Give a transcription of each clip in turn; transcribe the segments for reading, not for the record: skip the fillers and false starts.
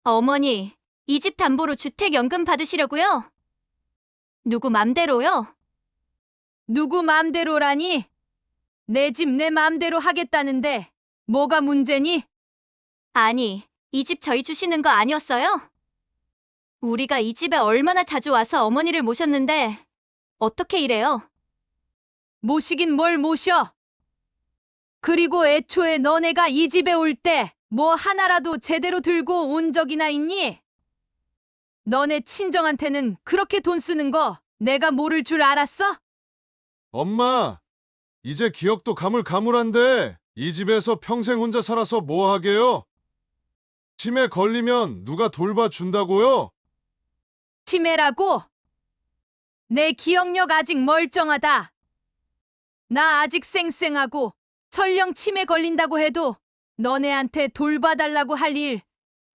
어머니, 이 집 담보로 주택연금 받으시려고요? 누구 맘대로요? 누구 맘대로라니? 내 집 내 맘대로 하겠다는데 뭐가 문제니? 아니, 이 집 저희 주시는 거 아니었어요? 우리가 이 집에 얼마나 자주 와서 어머니를 모셨는데 어떻게 이래요? 모시긴 뭘 모셔? 그리고 애초에 너네가 이 집에 올 때 뭐 하나라도 제대로 들고 온 적이나 있니? 너네 친정한테는 그렇게 돈 쓰는 거 내가 모를 줄 알았어? 엄마, 이제 기억도 가물가물한데 이 집에서 평생 혼자 살아서 뭐 하게요? 치매 걸리면 누가 돌봐준다고요? 치매라고? 내 기억력 아직 멀쩡하다. 나 아직 쌩쌩하고 설령 치매 걸린다고 해도 너네한테 돌봐달라고 할 일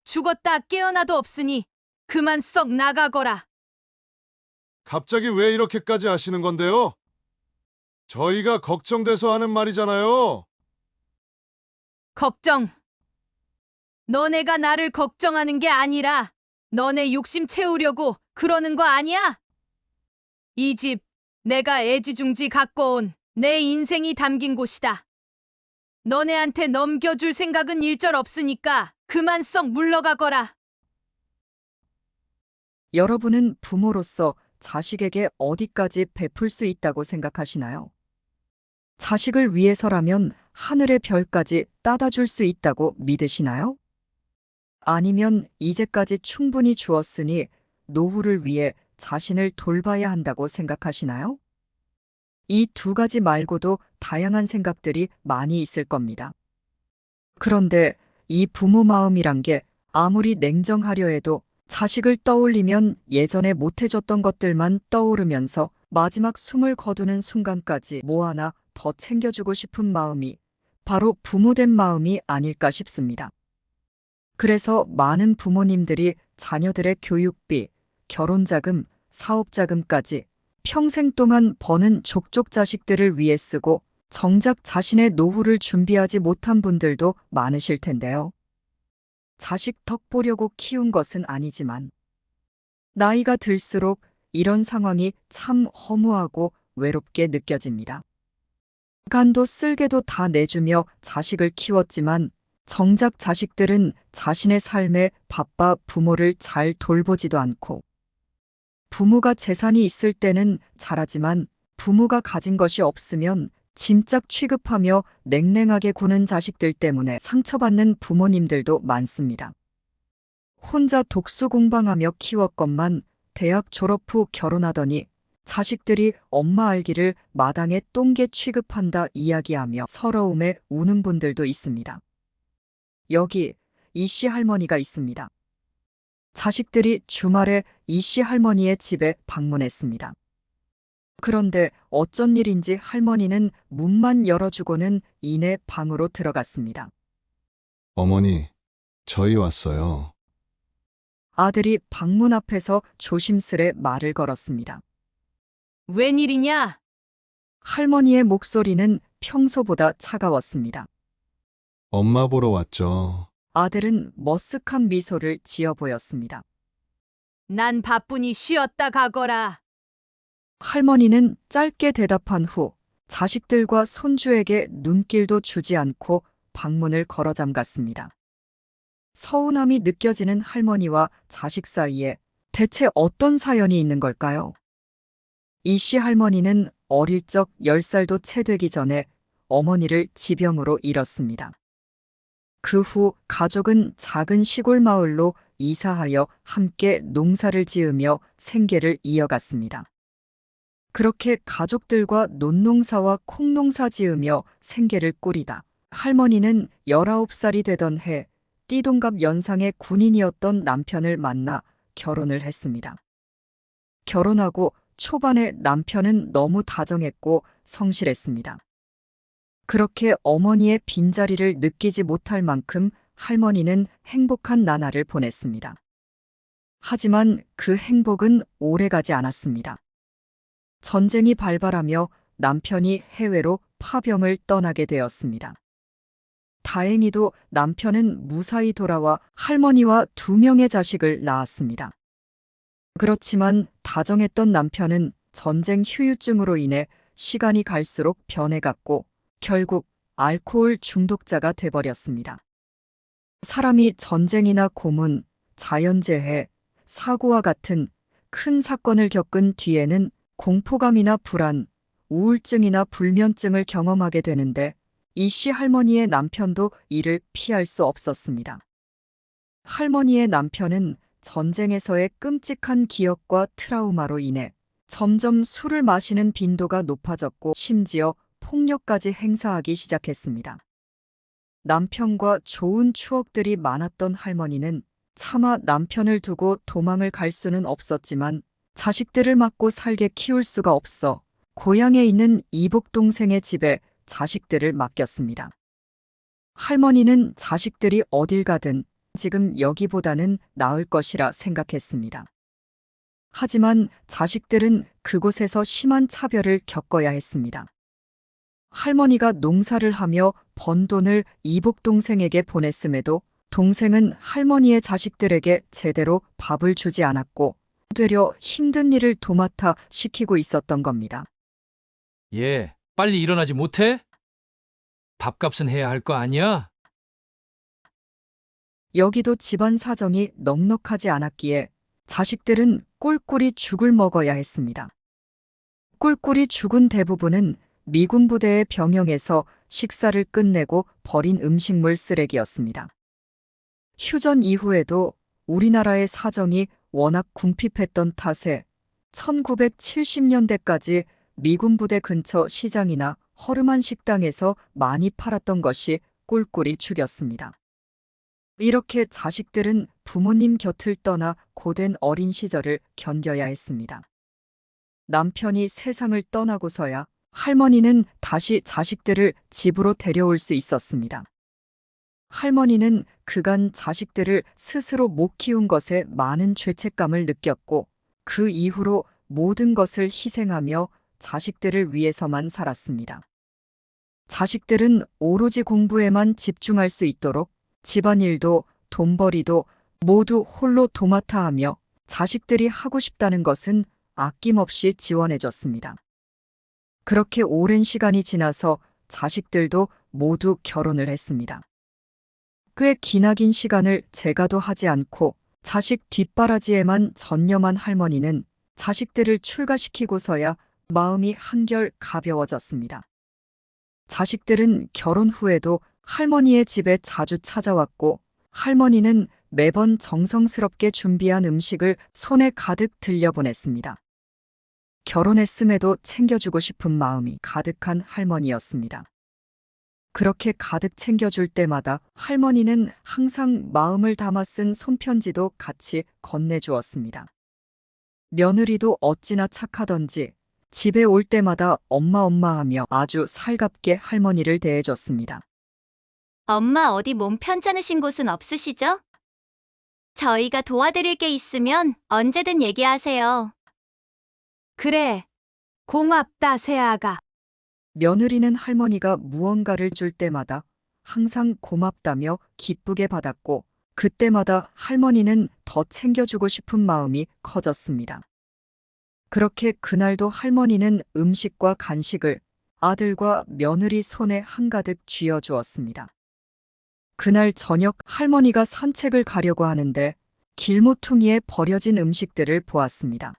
죽었다 깨어나도 없으니 그만 썩 나가거라. 갑자기 왜 이렇게까지 하시는 건데요? 저희가 걱정돼서 하는 말이잖아요. 걱정. 너네가 나를 걱정하는 게 아니라 너네 욕심 채우려고 그러는 거 아니야? 이 집 내가 애지중지 갖고 온 내 인생이 담긴 곳이다. 너네한테 넘겨줄 생각은 일절 없으니까 그만 썩 물러가거라. 여러분은 부모로서 자식에게 어디까지 베풀 수 있다고 생각하시나요? 자식을 위해서라면 하늘의 별까지 따다 줄 수 있다고 믿으시나요? 아니면 이제까지 충분히 주었으니 노후를 위해 자신을 돌봐야 한다고 생각하시나요? 이 두 가지 말고도 다양한 생각들이 많이 있을 겁니다. 그런데 이 부모 마음이란 게 아무리 냉정하려 해도 자식을 떠올리면 예전에 못해줬던 것들만 떠오르면서 마지막 숨을 거두는 순간까지 뭐 하나 더 챙겨주고 싶은 마음이 바로 부모된 마음이 아닐까 싶습니다. 그래서 많은 부모님들이 자녀들의 교육비, 결혼자금, 사업자금까지 평생 동안 버는 족족 자식들을 위해 쓰고 정작 자신의 노후를 준비하지 못한 분들도 많으실 텐데요. 자식 덕 보려고 키운 것은 아니지만 나이가 들수록 이런 상황이 참 허무하고 외롭게 느껴집니다. 간도 쓸개도 다 내주며 자식을 키웠지만 정작 자식들은 자신의 삶에 바빠 부모를 잘 돌보지도 않고 부모가 재산이 있을 때는 잘하지만 부모가 가진 것이 없으면 짐짝 취급하며 냉랭하게 구는 자식들 때문에 상처받는 부모님들도 많습니다. 혼자 독수공방하며 키웠건만 대학 졸업 후 결혼하더니 자식들이 엄마 알기를 마당에 똥개 취급한다 이야기하며 서러움에 우는 분들도 있습니다. 여기 이씨 할머니가 있습니다. 자식들이 주말에 이씨 할머니의 집에 방문했습니다. 그런데 어쩐 일인지 할머니는 문만 열어주고는 이내 방으로 들어갔습니다. 어머니, 저희 왔어요. 아들이 방문 앞에서 조심스레 말을 걸었습니다. 웬일이냐? 할머니의 목소리는 평소보다 차가웠습니다. 엄마 보러 왔죠. 아들은 머쓱한 미소를 지어 보였습니다. 난 바쁘니 쉬었다 가거라. 할머니는 짧게 대답한 후 자식들과 손주에게 눈길도 주지 않고 방문을 걸어 잠갔습니다. 서운함이 느껴지는 할머니와 자식 사이에 대체 어떤 사연이 있는 걸까요? 이씨 할머니는 어릴 적 10살도 채 되기 전에 어머니를 지병으로 잃었습니다. 그 후 가족은 작은 시골 마을로 이사하여 함께 농사를 지으며 생계를 이어갔습니다. 그렇게 가족들과 논농사와 콩농사 지으며 생계를 꾸리다 할머니는 19살이 되던 해 띠동갑 연상의 군인이었던 남편을 만나 결혼을 했습니다. 결혼하고 초반에 남편은 너무 다정했고 성실했습니다. 그렇게 어머니의 빈자리를 느끼지 못할 만큼 할머니는 행복한 나날을 보냈습니다. 하지만 그 행복은 오래가지 않았습니다. 전쟁이 발발하며 남편이 해외로 파병을 떠나게 되었습니다. 다행히도 남편은 무사히 돌아와 할머니와 2명의 자식을 낳았습니다. 그렇지만 다정했던 남편은 전쟁 후유증으로 인해 시간이 갈수록 변해갔고 결국 알코올 중독자가 돼버렸습니다. 사람이 전쟁이나 고문, 자연재해, 사고와 같은 큰 사건을 겪은 뒤에는 공포감이나 불안, 우울증이나 불면증을 경험하게 되는데 이 씨 할머니의 남편도 이를 피할 수 없었습니다. 할머니의 남편은 전쟁에서의 끔찍한 기억과 트라우마로 인해 점점 술을 마시는 빈도가 높아졌고 심지어 폭력까지 행사하기 시작했습니다. 남편과 좋은 추억들이 많았던 할머니는 차마 남편을 두고 도망을 갈 수는 없었지만 자식들을 맡고 살게 키울 수가 없어 고향에 있는 이복 동생의 집에 자식들을 맡겼습니다. 할머니는 자식들이 어딜 가든 지금 여기보다는 나을 것이라 생각했습니다. 하지만 자식들은 그곳에서 심한 차별을 겪어야 했습니다. 할머니가 농사를 하며 번 돈을 이복 동생에게 보냈음에도 동생은 할머니의 자식들에게 제대로 밥을 주지 않았고 되려 힘든 일을 도맡아 시키고 있었던 겁니다. 얘, 빨리 일어나지 못해? 밥값은 해야 할 거 아니야? 여기도 집안 사정이 넉넉하지 않았기에 자식들은 꿀꿀이 죽을 먹어야 했습니다. 꿀꿀이 죽은 대부분은 미군 부대의 병영에서 식사를 끝내고 버린 음식물 쓰레기였습니다. 휴전 이후에도 우리나라의 사정이 워낙 궁핍했던 탓에 1970년대까지 미군 부대 근처 시장이나 허름한 식당에서 많이 팔았던 것이 꿀꿀이 죽였습니다. 이렇게 자식들은 부모님 곁을 떠나 고된 어린 시절을 견뎌야 했습니다. 남편이 세상을 떠나고서야 할머니는 다시 자식들을 집으로 데려올 수 있었습니다. 할머니는 그간 자식들을 스스로 못 키운 것에 많은 죄책감을 느꼈고 그 이후로 모든 것을 희생하며 자식들을 위해서만 살았습니다. 자식들은 오로지 공부에만 집중할 수 있도록 집안일도 돈벌이도 모두 홀로 도맡아 하며 자식들이 하고 싶다는 것은 아낌없이 지원해줬습니다. 그렇게 오랜 시간이 지나서 자식들도 모두 결혼을 했습니다. 꽤 기나긴 시간을 제가도 하지 않고 자식 뒷바라지에만 전념한 할머니는 자식들을 출가시키고서야 마음이 한결 가벼워졌습니다. 자식들은 결혼 후에도 할머니의 집에 자주 찾아왔고 할머니는 매번 정성스럽게 준비한 음식을 손에 가득 들려보냈습니다. 결혼했음에도 챙겨주고 싶은 마음이 가득한 할머니였습니다. 그렇게 가득 챙겨줄 때마다 할머니는 항상 마음을 담아 쓴 손편지도 같이 건네주었습니다. 며느리도 어찌나 착하던지 집에 올 때마다 엄마 하며 아주 살갑게 할머니를 대해줬습니다. 엄마 어디 몸 편찮으신 곳은 없으시죠? 저희가 도와드릴 게 있으면 언제든 얘기하세요. 그래, 고맙다 새아가. 며느리는 할머니가 무언가를 줄 때마다 항상 고맙다며 기쁘게 받았고 그때마다 할머니는 더 챙겨주고 싶은 마음이 커졌습니다. 그렇게 그날도 할머니는 음식과 간식을 아들과 며느리 손에 한가득 쥐어주었습니다. 그날 저녁 할머니가 산책을 가려고 하는데 길모퉁이에 버려진 음식들을 보았습니다.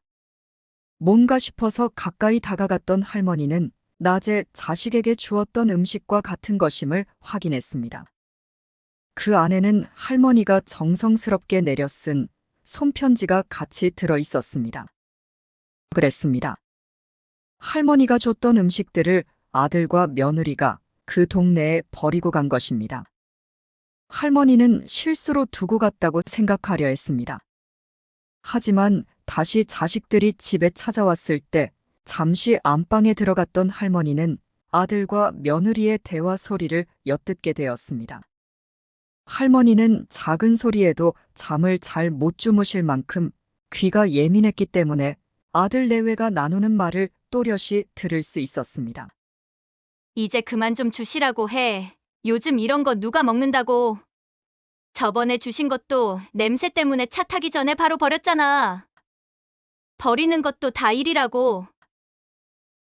뭔가 싶어서 가까이 다가갔던 할머니는 낮에 자식에게 주었던 음식과 같은 것임을 확인했습니다. 그 안에는 할머니가 정성스럽게 내려 쓴 손편지가 같이 들어 있었습니다. 그랬습니다. 할머니가 줬던 음식들을 아들과 며느리가 그 동네에 버리고 간 것입니다. 할머니는 실수로 두고 갔다고 생각하려 했습니다. 하지만 다시 자식들이 집에 찾아왔을 때 잠시 안방에 들어갔던 할머니는 아들과 며느리의 대화 소리를 엿듣게 되었습니다. 할머니는 작은 소리에도 잠을 잘 못 주무실 만큼 귀가 예민했기 때문에 아들 내외가 나누는 말을 또렷이 들을 수 있었습니다. 이제 그만 좀 주시라고 해. 요즘 이런 거 누가 먹는다고. 저번에 주신 것도 냄새 때문에 차 타기 전에 바로 버렸잖아. 버리는 것도 다 일이라고.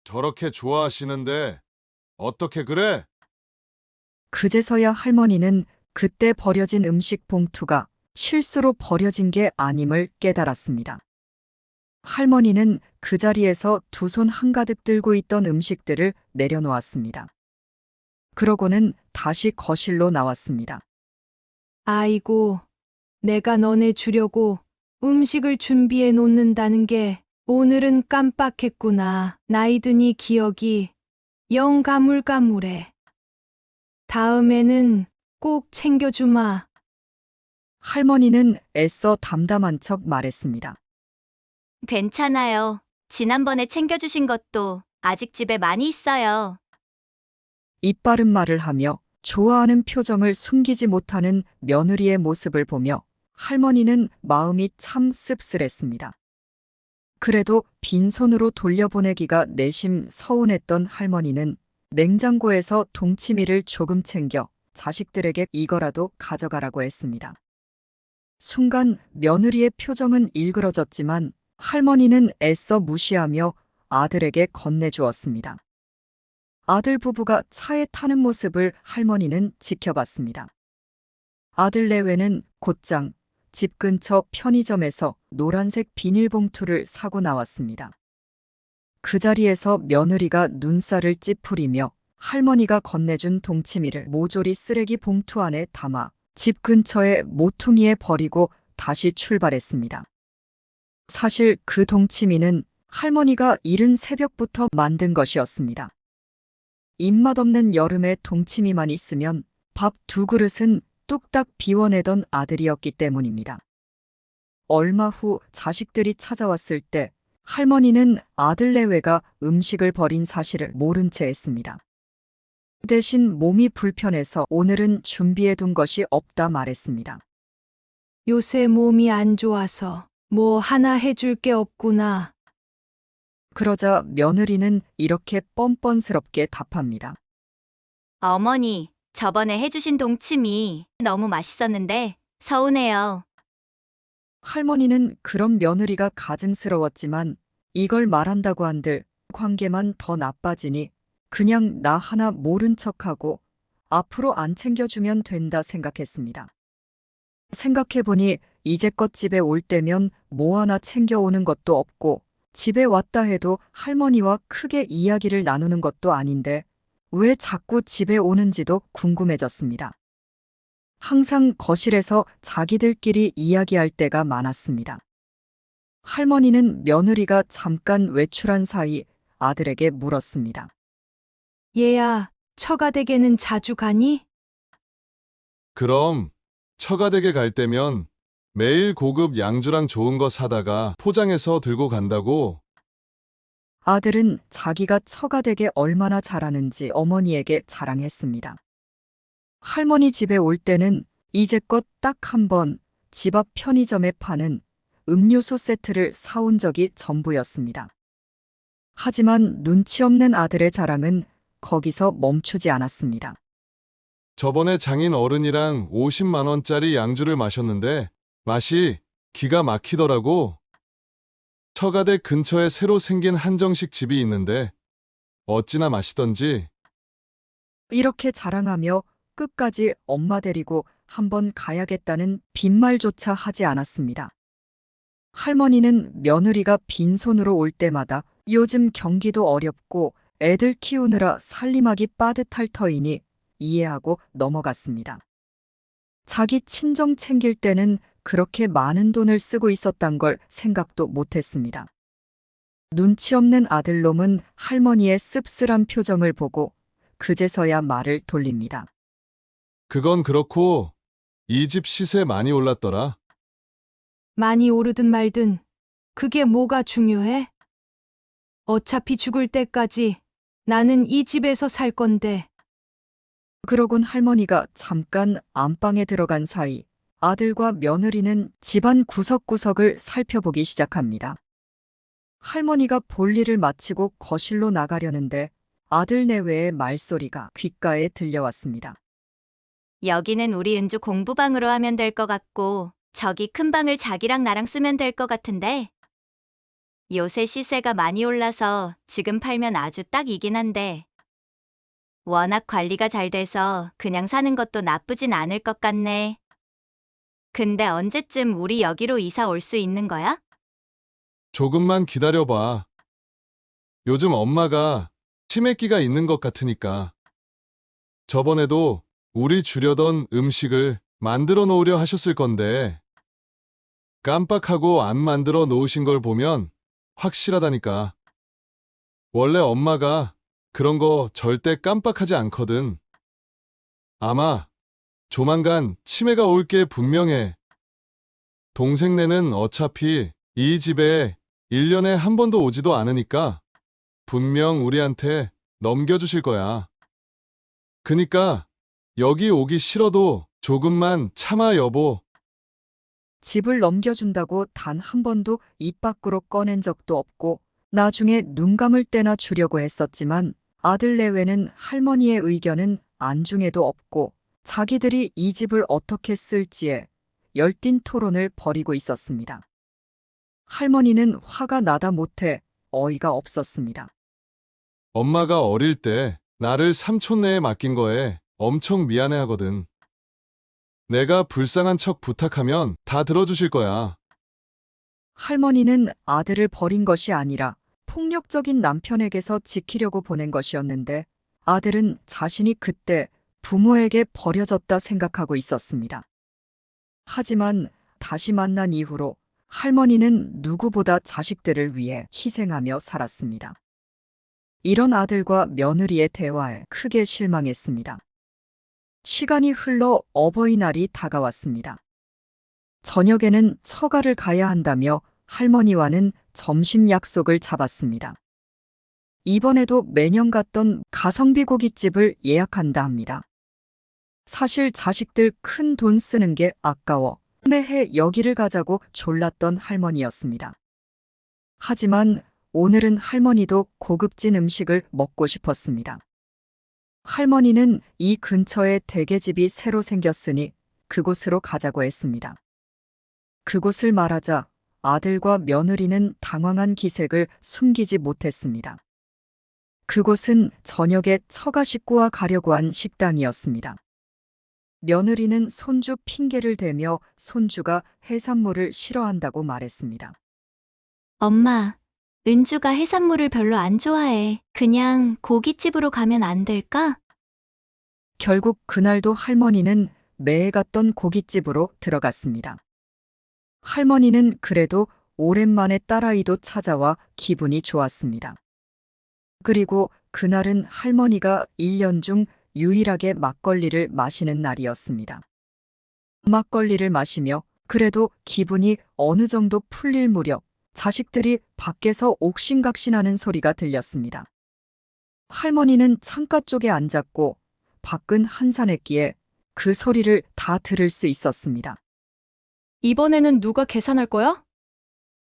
저렇게 좋아하시는데 어떻게 그래? 그제서야 할머니는 그때 버려진 음식 봉투가 실수로 버려진 게 아님을 깨달았습니다. 할머니는 그 자리에서 두 손 한가득 들고 있던 음식들을 내려놓았습니다. 그러고는 다시 거실로 나왔습니다. 아이고, 내가 너네 주려고 음식을 준비해 놓는다는 게 오늘은 깜빡했구나. 나이 드니 기억이 영 가물가물해. 다음에는 꼭 챙겨주마. 할머니는 애써 담담한 척 말했습니다. 괜찮아요. 지난번에 챙겨주신 것도 아직 집에 많이 있어요. 입바른 말을 하며 좋아하는 표정을 숨기지 못하는 며느리의 모습을 보며 할머니는 마음이 참 씁쓸했습니다. 그래도 빈손으로 돌려보내기가 내심 서운했던 할머니는 냉장고에서 동치미를 조금 챙겨 자식들에게 이거라도 가져가라고 했습니다. 순간 며느리의 표정은 일그러졌지만 할머니는 애써 무시하며 아들에게 건네주었습니다. 아들 부부가 차에 타는 모습을 할머니는 지켜봤습니다. 아들 내외는 곧장 집 근처 편의점에서 노란색 비닐봉투를 사고 나왔습니다. 그 자리에서 며느리가 눈살을 찌푸리며 할머니가 건네준 동치미를 모조리 쓰레기 봉투 안에 담아 집 근처의 모퉁이에 버리고 다시 출발했습니다. 사실 그 동치미는 할머니가 이른 새벽부터 만든 것이었습니다. 입맛 없는 여름에 동치미만 있으면 밥 두 그릇은 뚝딱 비워내던 아들이었기 때문입니다. 얼마 후 자식들이 찾아왔을 때 할머니는 아들 내외가 음식을 버린 사실을 모른 채 했습니다. 대신 몸이 불편해서 오늘은 준비해둔 것이 없다 말했습니다. 요새 몸이 안 좋아서 뭐 하나 해줄 게 없구나. 그러자 며느리는 이렇게 뻔뻔스럽게 답합니다. 어머니, 저번에 해주신 동치미 너무 맛있었는데 서운해요. 할머니는 그런 며느리가 가증스러웠지만 이걸 말한다고 한들 관계만 더 나빠지니 그냥 나 하나 모른 척하고 앞으로 안 챙겨주면 된다 생각했습니다. 생각해보니 이제껏 집에 올 때면 뭐 하나 챙겨오는 것도 없고 집에 왔다 해도 할머니와 크게 이야기를 나누는 것도 아닌데 왜 자꾸 집에 오는지도 궁금해졌습니다. 항상 거실에서 자기들끼리 이야기할 때가 많았습니다. 할머니는 며느리가 잠깐 외출한 사이 아들에게 물었습니다. 얘야, 처가댁에는 자주 가니? 그럼 처가댁에 갈 때면 매일 고급 양주랑 좋은 거 사다가 포장해서 들고 간다고. 아들은 자기가 처가댁에 얼마나 잘하는지 어머니에게 자랑했습니다. 할머니 집에 올 때는 이제껏 딱 한 번 집 앞 편의점에 파는 음료수 세트를 사온 적이 전부였습니다. 하지만 눈치 없는 아들의 자랑은 거기서 멈추지 않았습니다. 저번에 장인 어른이랑 50만 원짜리 양주를 마셨는데 맛이 기가 막히더라고. 처가댁 근처에 새로 생긴 한정식 집이 있는데 어찌나 맛있던지. 이렇게 자랑하며 끝까지 엄마 데리고 한번 가야겠다는 빈말조차 하지 않았습니다. 할머니는 며느리가 빈손으로 올 때마다 요즘 경기도 어렵고 애들 키우느라 살림하기 빠듯할 터이니 이해하고 넘어갔습니다. 자기 친정 챙길 때는 그렇게 많은 돈을 쓰고 있었단 걸 생각도 못했습니다. 눈치 없는 아들놈은 할머니의 씁쓸한 표정을 보고 그제서야 말을 돌립니다. 그건 그렇고 이 집 시세 많이 올랐더라. 많이 오르든 말든 그게 뭐가 중요해? 어차피 죽을 때까지 나는 이 집에서 살 건데. 그러곤 할머니가 잠깐 안방에 들어간 사이 아들과 며느리는 집안 구석구석을 살펴보기 시작합니다. 할머니가 볼일을 마치고 거실로 나가려는데 아들 내외의 말소리가 귓가에 들려왔습니다. 여기는 우리 은주 공부방으로 하면 될 것 같고, 저기 큰 방을 자기랑 나랑 쓰면 될 것 같은데. 요새 시세가 많이 올라서 지금 팔면 아주 딱이긴 한데, 워낙 관리가 잘 돼서 그냥 사는 것도 나쁘진 않을 것 같네. 근데 언제쯤 우리 여기로 이사 올 수 있는 거야? 조금만 기다려봐. 요즘 엄마가 치매기가 있는 것 같으니까. 저번에도 우리 주려던 음식을 만들어 놓으려 하셨을 건데, 깜빡하고 안 만들어 놓으신 걸 보면 확실하다니까. 원래 엄마가 그런 거 절대 깜빡하지 않거든. 아마 조만간 치매가 올 게 분명해. 동생네는 어차피 이 집에 1년에 한 번도 오지도 않으니까 분명 우리한테 넘겨주실 거야. 그니까 여기 오기 싫어도 조금만 참아, 여보. 집을 넘겨준다고 단 한 번도 입 밖으로 꺼낸 적도 없고 나중에 눈 감을 때나 주려고 했었지만 아들 내외는 할머니의 의견은 안중에도 없고 자기들이 이 집을 어떻게 쓸지에 열띤 토론을 벌이고 있었습니다. 할머니는 화가 나다 못해 어이가 없었습니다. 엄마가 어릴 때 나를 삼촌네에 맡긴 거에 엄청 미안해 하거든. 내가 불쌍한 척 부탁하면 다 들어주실 거야. 할머니는 아들을 버린 것이 아니라 폭력적인 남편에게서 지키려고 보낸 것이었는데 아들은 자신이 그때 부모에게 버려졌다 생각하고 있었습니다. 하지만 다시 만난 이후로 할머니는 누구보다 자식들을 위해 희생하며 살았습니다. 이런 아들과 며느리의 대화에 크게 실망했습니다. 시간이 흘러 어버이날이 다가왔습니다. 저녁에는 처가를 가야 한다며 할머니와는 점심 약속을 잡았습니다. 이번에도 매년 갔던 가성비 고깃집을 예약한다 합니다. 사실 자식들 큰 돈 쓰는 게 아까워 매해 여기를 가자고 졸랐던 할머니였습니다. 하지만 오늘은 할머니도 고급진 음식을 먹고 싶었습니다. 할머니는 이 근처에 대게집이 새로 생겼으니 그곳으로 가자고 했습니다. 그곳을 말하자 아들과 며느리는 당황한 기색을 숨기지 못했습니다. 그곳은 저녁에 처가 식구와 가려고 한 식당이었습니다. 며느리는 손주 핑계를 대며 손주가 해산물을 싫어한다고 말했습니다. 엄마, 은주가 해산물을 별로 안 좋아해. 그냥 고깃집으로 가면 안 될까? 결국 그날도 할머니는 매해 갔던 고깃집으로 들어갔습니다. 할머니는 그래도 오랜만에 딸아이도 찾아와 기분이 좋았습니다. 그리고 그날은 할머니가 1년 중 유일하게 막걸리를 마시는 날이었습니다. 막걸리를 마시며 그래도 기분이 어느 정도 풀릴 무렵 자식들이 밖에서 옥신각신하는 소리가 들렸습니다. 할머니는 창가 쪽에 앉았고 밖은 한산했기에 그 소리를 다 들을 수 있었습니다. 이번에는 누가 계산할 거야?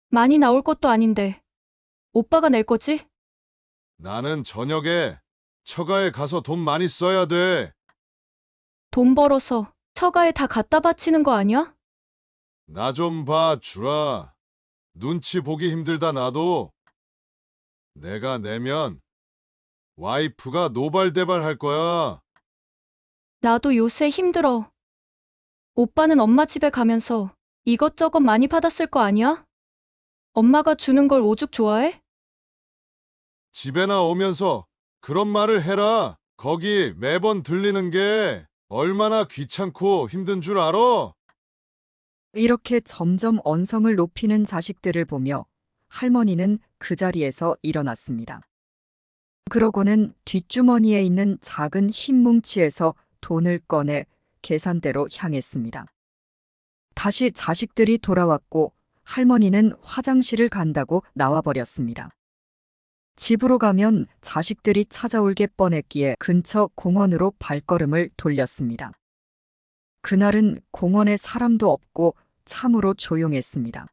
많이 나올 것도 아닌데. 오빠가 낼 거지? 나는 저녁에 처가에 가서 돈 많이 써야 돼. 돈 벌어서 처가에 다 갖다 바치는 거 아니야? 나 좀 봐, 주라. 눈치 보기 힘들다, 나도. 내가 내면 와이프가 노발대발 할 거야. 나도 요새 힘들어. 오빠는 엄마 집에 가면서 이것저것 많이 받았을 거 아니야? 엄마가 주는 걸 오죽 좋아해? 집에나 오면서 그런 말을 해라. 거기 매번 들리는 게 얼마나 귀찮고 힘든 줄 알아? 이렇게 점점 언성을 높이는 자식들을 보며 할머니는 그 자리에서 일어났습니다. 그러고는 뒷주머니에 있는 작은 흰 뭉치에서 돈을 꺼내 계산대로 향했습니다. 다시 자식들이 돌아왔고 할머니는 화장실을 간다고 나와버렸습니다. 집으로 가면 자식들이 찾아올 게 뻔했기에 근처 공원으로 발걸음을 돌렸습니다. 그날은 공원에 사람도 없고 참으로 조용했습니다.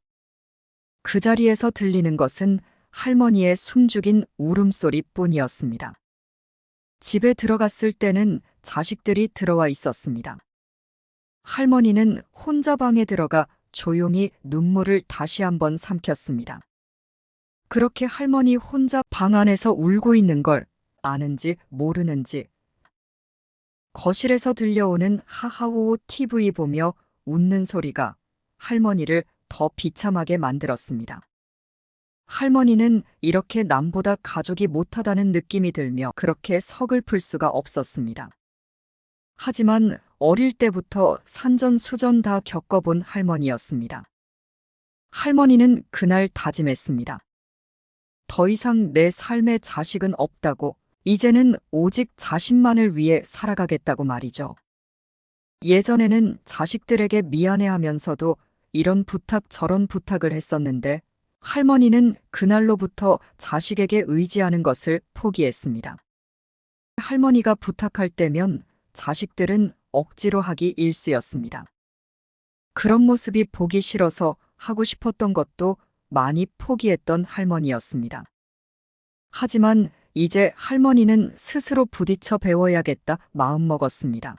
그 자리에서 들리는 것은 할머니의 숨죽인 울음소리뿐이었습니다. 집에 들어갔을 때는 자식들이 들어와 있었습니다. 할머니는 혼자 방에 들어가 조용히 눈물을 다시 한번 삼켰습니다. 그렇게 할머니 혼자 방 안에서 울고 있는 걸 아는지 모르는지 거실에서 들려오는 하하호호 TV 보며 웃는 소리가 할머니를 더 비참하게 만들었습니다. 할머니는 이렇게 남보다 가족이 못하다는 느낌이 들며 그렇게 서글플 수가 없었습니다. 하지만 어릴 때부터 산전수전 다 겪어본 할머니였습니다. 할머니는 그날 다짐했습니다. 더 이상 내 삶에 자식은 없다고, 이제는 오직 자신만을 위해 살아가겠다고 말이죠. 예전에는 자식들에게 미안해하면서도 이런 부탁 저런 부탁을 했었는데 할머니는 그날로부터 자식에게 의지하는 것을 포기했습니다. 할머니가 부탁할 때면 자식들은 억지로 하기 일쑤였습니다. 그런 모습이 보기 싫어서 하고 싶었던 것도 많이 포기했던 할머니였습니다. 하지만 이제 할머니는 스스로 부딪혀 배워야겠다 마음먹었습니다.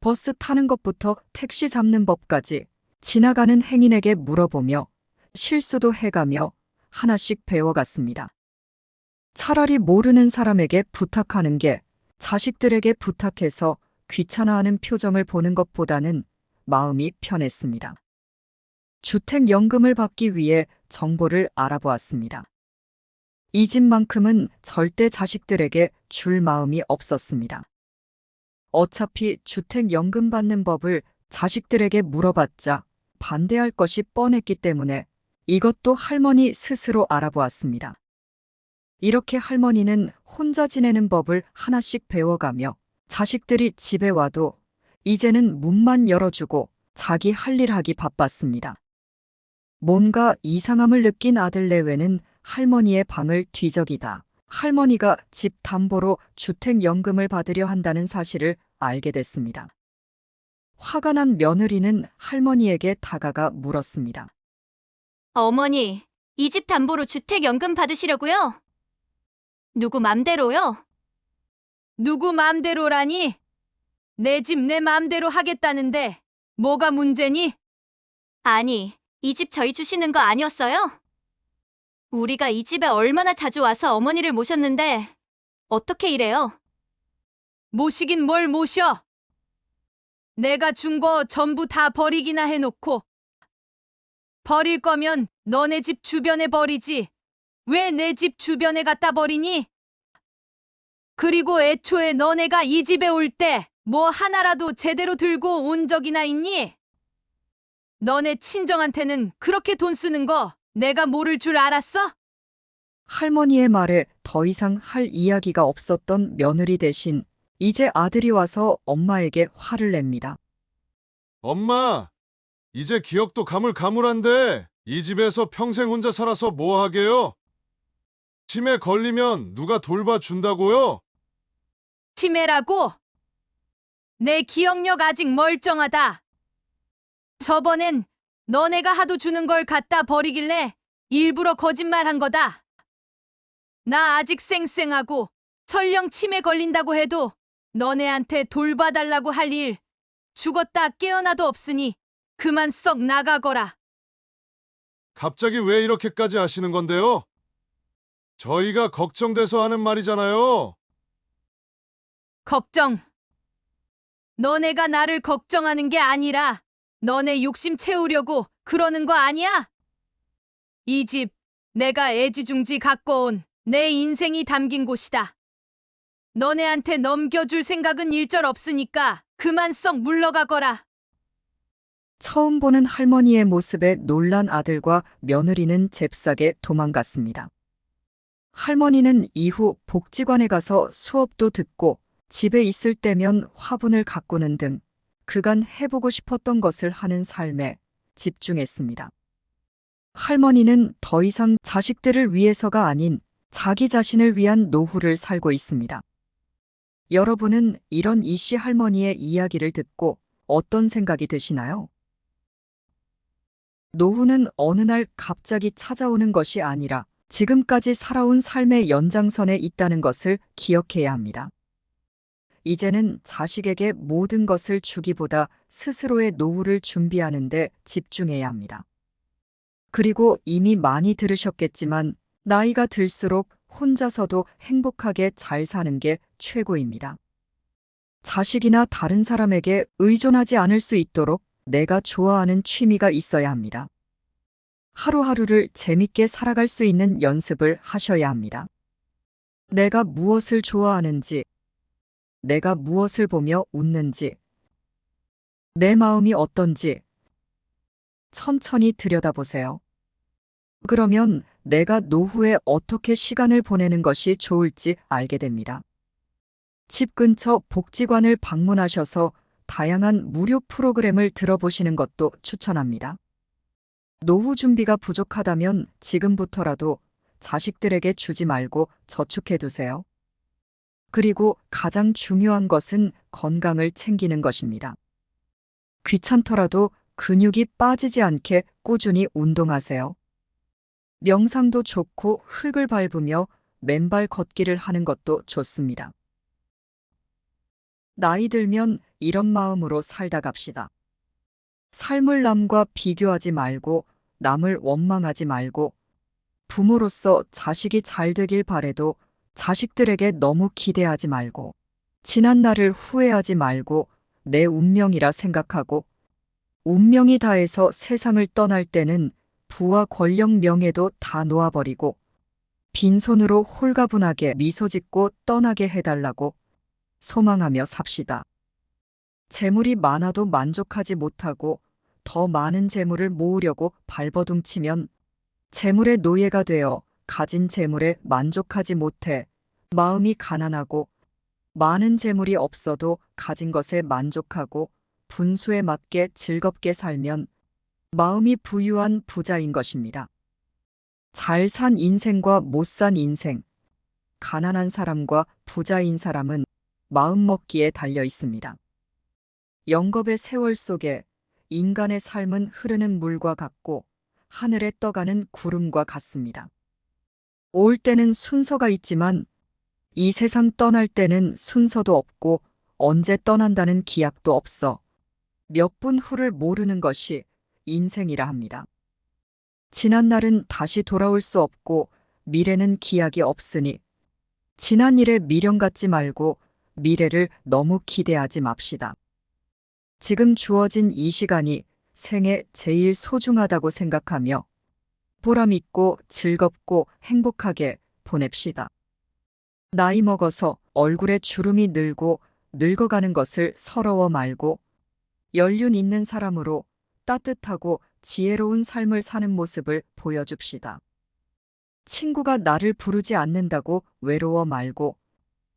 버스 타는 것부터 택시 잡는 법까지 지나가는 행인에게 물어보며 실수도 해가며 하나씩 배워갔습니다. 차라리 모르는 사람에게 부탁하는 게 자식들에게 부탁해서 귀찮아하는 표정을 보는 것보다는 마음이 편했습니다. 주택연금을 받기 위해 정보를 알아보았습니다. 이 집만큼은 절대 자식들에게 줄 마음이 없었습니다. 어차피 주택연금 받는 법을 자식들에게 물어봤자 반대할 것이 뻔했기 때문에 이것도 할머니 스스로 알아보았습니다. 이렇게 할머니는 혼자 지내는 법을 하나씩 배워가며 자식들이 집에 와도 이제는 문만 열어주고 자기 할 일 하기 바빴습니다. 뭔가 이상함을 느낀 아들 내외는 할머니의 방을 뒤적이다 할머니가 집 담보로 주택연금을 받으려 한다는 사실을 알게 됐습니다. 화가 난 며느리는 할머니에게 다가가 물었습니다. 어머니, 이 집 담보로 주택연금 받으시려고요? 누구 맘대로요? 누구 맘대로라니? 내 집 내 맘대로 하겠다는데 뭐가 문제니? 아니, 이 집 저희 주시는 거 아니었어요? 우리가 이 집에 얼마나 자주 와서 어머니를 모셨는데 어떻게 이래요? 모시긴 뭘 모셔? 내가 준 거 전부 다 버리기나 해놓고 버릴 거면 너네 집 주변에 버리지. 왜 내 집 주변에 갖다 버리니? 그리고 애초에 너네가 이 집에 올 때 뭐 하나라도 제대로 들고 온 적이나 있니? 너네 친정한테는 그렇게 돈 쓰는 거 내가 모를 줄 알았어? 할머니의 말에 더 이상 할 이야기가 없었던 며느리 대신 이제 아들이 와서 엄마에게 화를 냅니다. 엄마, 이제 기억도 가물가물한데 이 집에서 평생 혼자 살아서 뭐 하게요? 치매 걸리면 누가 돌봐준다고요? 치매라고? 내 기억력 아직 멀쩡하다. 저번엔 너네가 하도 주는 걸 갖다 버리길래 일부러 거짓말한 거다. 나 아직 쌩쌩하고 설령 치매 걸린다고 해도 너네한테 돌봐달라고 할 일 죽었다 깨어나도 없으니 그만 썩 나가거라. 갑자기 왜 이렇게까지 하시는 건데요? 저희가 걱정돼서 하는 말이잖아요. 걱정. 너네가 나를 걱정하는 게 아니라 너네 욕심 채우려고 그러는 거 아니야? 이 집 내가 애지중지 갖고 온 내 인생이 담긴 곳이다. 너네한테 넘겨줄 생각은 일절 없으니까 그만 썩 물러가거라. 처음 보는 할머니의 모습에 놀란 아들과 며느리는 잽싸게 도망갔습니다. 할머니는 이후 복지관에 가서 수업도 듣고 집에 있을 때면 화분을 가꾸는 등 그간 해보고 싶었던 것을 하는 삶에 집중했습니다. 할머니는 더 이상 자식들을 위해서가 아닌 자기 자신을 위한 노후를 살고 있습니다. 여러분은 이런 이씨 할머니의 이야기를 듣고 어떤 생각이 드시나요? 노후는 어느 날 갑자기 찾아오는 것이 아니라 지금까지 살아온 삶의 연장선에 있다는 것을 기억해야 합니다. 이제는 자식에게 모든 것을 주기보다 스스로의 노후를 준비하는 데 집중해야 합니다. 그리고 이미 많이 들으셨겠지만 나이가 들수록 혼자서도 행복하게 잘 사는 게 최고입니다. 자식이나 다른 사람에게 의존하지 않을 수 있도록 내가 좋아하는 취미가 있어야 합니다. 하루하루를 재밌게 살아갈 수 있는 연습을 하셔야 합니다. 내가 무엇을 좋아하는지, 내가 무엇을 보며 웃는지, 내 마음이 어떤지 천천히 들여다보세요. 그러면 내가 노후에 어떻게 시간을 보내는 것이 좋을지 알게 됩니다. 집 근처 복지관을 방문하셔서 다양한 무료 프로그램을 들어보시는 것도 추천합니다. 노후 준비가 부족하다면 지금부터라도 자식들에게 주지 말고 저축해 두세요. 그리고 가장 중요한 것은 건강을 챙기는 것입니다. 귀찮더라도 근육이 빠지지 않게 꾸준히 운동하세요. 명상도 좋고 흙을 밟으며 맨발 걷기를 하는 것도 좋습니다. 나이 들면 이런 마음으로 살다 갑시다. 삶을 남과 비교하지 말고 남을 원망하지 말고 부모로서 자식이 잘 되길 바래도 자식들에게 너무 기대하지 말고 지난 날을 후회하지 말고 내 운명이라 생각하고 운명이 다해서 세상을 떠날 때는 부와 권력 명예도 다 놓아버리고 빈손으로 홀가분하게 미소 짓고 떠나게 해달라고 소망하며 삽시다. 재물이 많아도 만족하지 못하고 더 많은 재물을 모으려고 발버둥치면 재물의 노예가 되어 가진 재물에 만족하지 못해 마음이 가난하고 많은 재물이 없어도 가진 것에 만족하고 분수에 맞게 즐겁게 살면 마음이 부유한 부자인 것입니다. 잘 산 인생과 못 산 인생, 가난한 사람과 부자인 사람은 마음 먹기에 달려 있습니다. 영겁의 세월 속에 인간의 삶은 흐르는 물과 같고 하늘에 떠가는 구름과 같습니다. 올 때는 순서가 있지만 이 세상 떠날 때는 순서도 없고 언제 떠난다는 기약도 없어 몇 분 후를 모르는 것이 인생이라 합니다. 지난 날은 다시 돌아올 수 없고 미래는 기약이 없으니 지난 일에 미련 갖지 말고 미래를 너무 기대하지 맙시다. 지금 주어진 이 시간이 생애 제일 소중하다고 생각하며 보람 있고 즐겁고 행복하게 보냅시다. 나이 먹어서 얼굴에 주름이 늘고 늙어가는 것을 서러워 말고 연륜 있는 사람으로 따뜻하고 지혜로운 삶을 사는 모습을 보여줍시다. 친구가 나를 부르지 않는다고 외로워 말고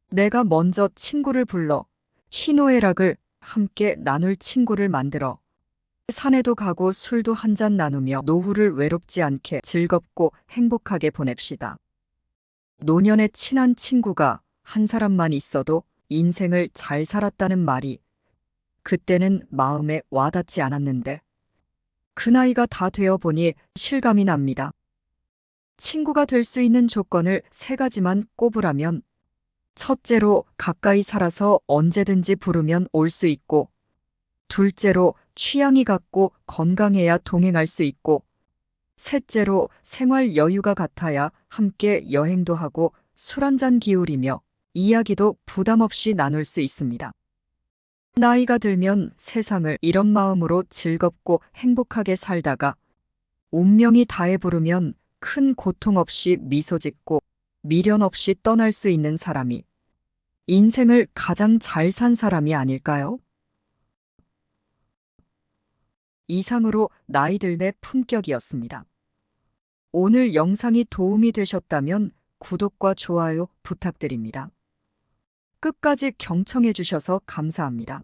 내가 먼저 친구를 불러 희노애락을 함께 나눌 친구를 만들어 산에도 가고 술도 한잔 나누며 노후를 외롭지 않게 즐겁고 행복하게 보냅시다. 노년에 친한 친구가 한 사람만 있어도 인생을 잘 살았다는 말이 그때는 마음에 와닿지 않았는데 그 나이가 다 되어 보니 실감이 납니다. 친구가 될 수 있는 조건을 3가지만 꼽으라면 첫째로 가까이 살아서 언제든지 부르면 올 수 있고 둘째로 취향이 같고 건강해야 동행할 수 있고 셋째로 생활 여유가 같아야 함께 여행도 하고 술 한잔 기울이며 이야기도 부담 없이 나눌 수 있습니다. 나이가 들면 세상을 이런 마음으로 즐겁고 행복하게 살다가 운명이 다해 부르면 큰 고통 없이 미소 짓고 미련 없이 떠날 수 있는 사람이 인생을 가장 잘 산 사람이 아닐까요? 이상으로 나이 들매 품격이었습니다. 오늘 영상이 도움이 되셨다면 구독과 좋아요 부탁드립니다. 끝까지 경청해 주셔서 감사합니다.